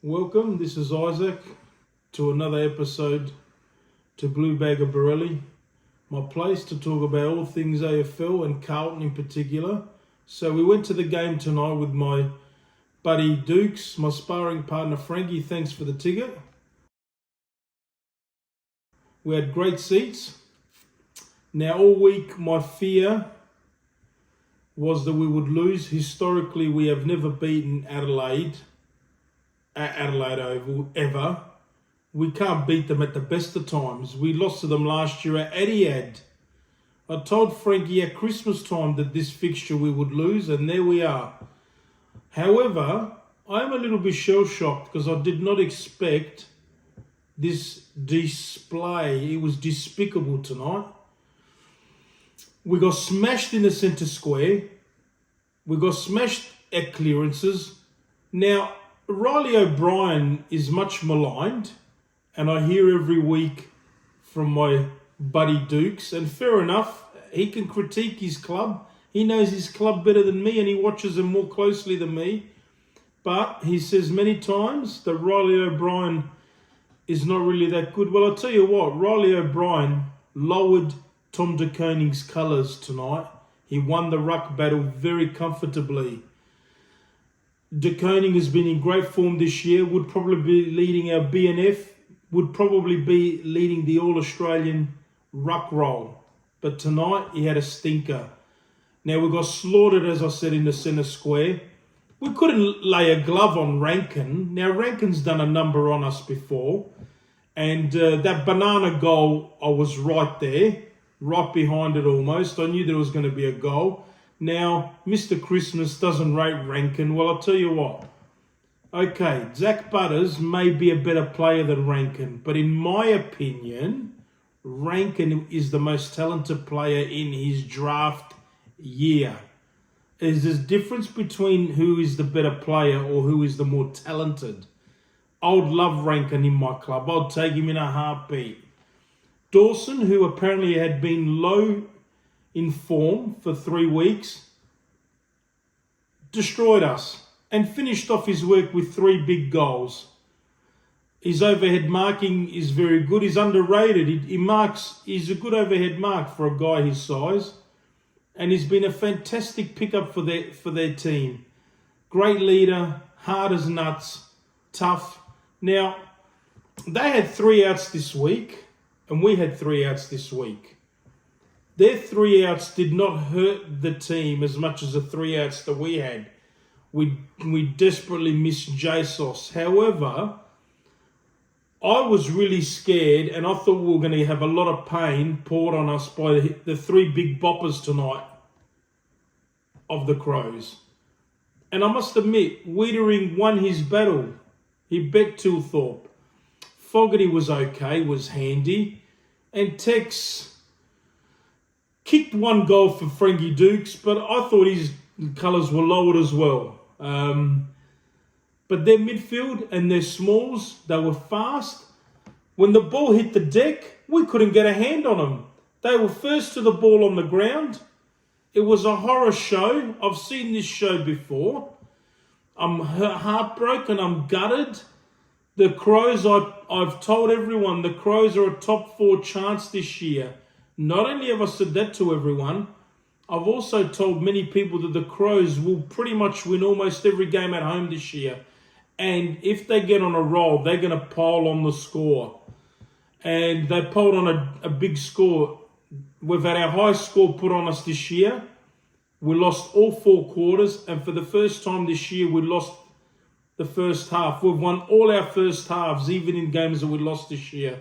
Welcome, this is Isaac to another episode to Blue Bag of Borelli, my place to talk about all things AFL and Carlton in particular. So we went to the game tonight with my buddy Dux, my sparring partner Franky, thanks for the ticket. We had great seats. Now all week my fear was that we would lose. Historically we have never beaten Adelaide at Adelaide Oval ever. We can't beat them at the best of times. We lost to them last year at Adelaide. I told Frankie at Christmas time that this fixture we would lose, and there we are. However, I'm a little bit shell-shocked because I did not expect this display. It was despicable tonight. We got smashed in the centre square. We got smashed at clearances. Now, Riley O'Brien is much maligned, and I hear every week from my buddy Dukes, and fair enough, he can critique his club. He knows his club better than me, and he watches them more closely than me. But he says many times that Riley O'Brien is not really that good. Well, I'll tell you what, Riley O'Brien lowered Tom De Koning's colours tonight. He won the ruck battle very comfortably. De Koning has been in great form this year, would probably be leading our BNF, would probably be leading the All-Australian ruck roll. But tonight, he had a stinker. Now, we got slaughtered, as I said, in the centre square. We couldn't lay a glove on Rankin. Now, Rankin's done a number on us before. And that banana goal, I was right there, right behind it almost. I knew there was going to be a goal. Now, Mr. Christmas doesn't rate Rankin. Well, I'll tell you what. Okay, Zach Butters may be a better player than Rankin, but in my opinion, Rankin is the most talented player in his draft year. There's a difference between who is the better player or who is the more talented. I would love Rankin in my club. I'd take him in a heartbeat. Dawson, who apparently had been low in form for 3 weeks, destroyed us and finished off his work with 3 big goals. His overhead marking is very good. He's underrated. He's a good overhead mark for a guy his size. And he's been a fantastic pickup for their team. Great leader, hard as nuts, tough. Now, they had 3 outs this week, and we had 3 outs this week. Their 3 outs did not hurt the team as much as the 3 outs that we had. We desperately missed Jesus. However, I was really scared, and I thought we were going to have a lot of pain poured on us by the 3 big boppers tonight of the Crows. And I must admit, Wiedering won his battle. He bet Tilthorpe. Fogarty was okay, was handy. And Tex kicked 1 goal for Franky Dux, but I thought his colours were lowered as well. But their midfield and their smalls, they were fast. When the ball hit the deck, we couldn't get a hand on them. They were first to the ball on the ground. It was a horror show. I've seen this show before. I'm heartbroken. I'm gutted. The Crows, I've told everyone, the Crows are a top 4 chance this year. Not only have I said that to everyone, I've also told many people that the Crows will pretty much win almost every game at home this year. And if they get on a roll, they're going to pile on the score. And they piled on a big score. We've had our highest score put on us this year. We lost all 4 quarters. And for the first time this year, we lost the first half. We've won all our first halves, even in games that we lost this year.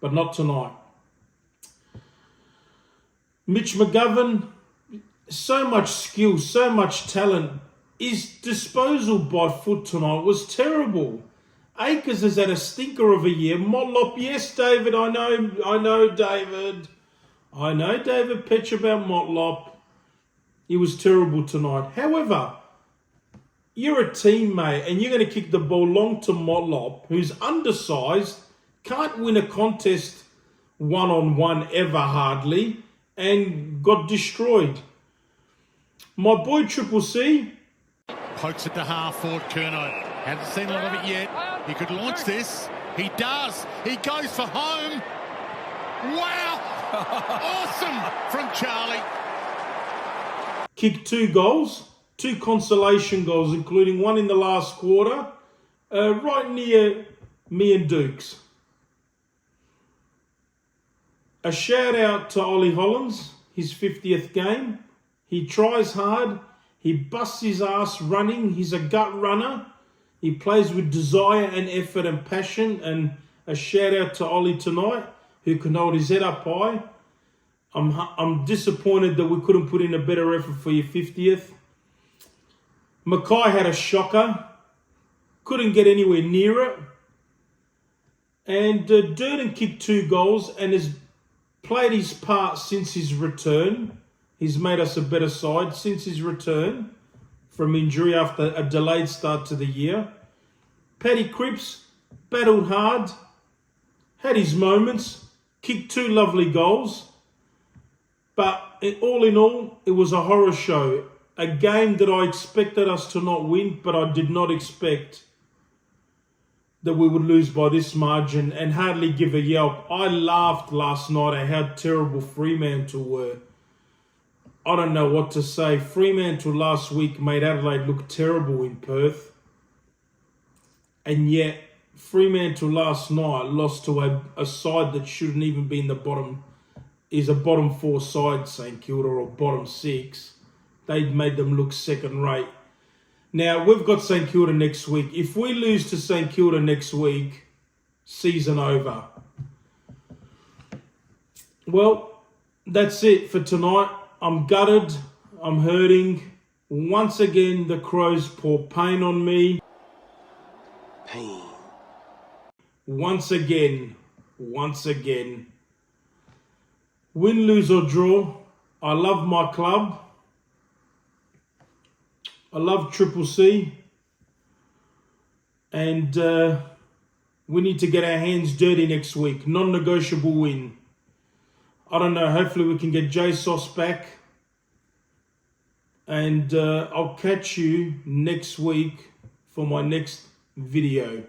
But not tonight. Mitch McGovern, so much skill, so much talent. His disposal by foot tonight was terrible. Akers has had a stinker of a year. Motlop, yes, David, I know, David. I know David Petch about Motlop. He was terrible tonight. However, you're a teammate and you're going to kick the ball long to Motlop, who's undersized, can't win a contest one-on-one ever hardly, and got destroyed. My boy Triple C pokes it to half forward, Curnow. Hasn't seen a lot of it yet. He could launch this. He does. He goes for home. Wow! Awesome from Charlie. Kicked 2 goals, 2 consolation goals, including one in the last quarter, right near me and Dukes. A shout out to Ollie Hollins, his 50th game. He tries hard. He busts his ass running. He's a gut runner. He plays with desire and effort and passion. And a shout out to Ollie tonight, who can hold his head up high. I'm disappointed that we couldn't put in a better effort for your 50th. Mackay had a shocker. Couldn't get anywhere near it. And Durden kicked 2 goals and has played his part since his return. He's made us a better side since his return from injury after a delayed start to the year. Paddy Cripps battled hard, had his moments, kicked 2 lovely goals. But all in all, it was a horror show. A game that I expected us to not win, but I did not expect that we would lose by this margin and hardly give a yelp. I laughed last night at how terrible Fremantle were. I don't know what to say. Fremantle last week made Adelaide look terrible in Perth. And yet, Fremantle last night lost to a side that shouldn't even be in the bottom, is a bottom 4 side, St Kilda, or bottom 6. They'd made them look second rate. Now, we've got St Kilda next week. If we lose to St Kilda next week, season over. Well, that's it for tonight. I'm gutted. I'm hurting. Once again, the Crows pour pain on me. Pain. Once again. Win, lose or draw, I love my club. I love Triple C. And we need to get our hands dirty next week. Non-negotiable win. I don't know, hopefully we can get JSOS back. And I'll catch you next week for my next video.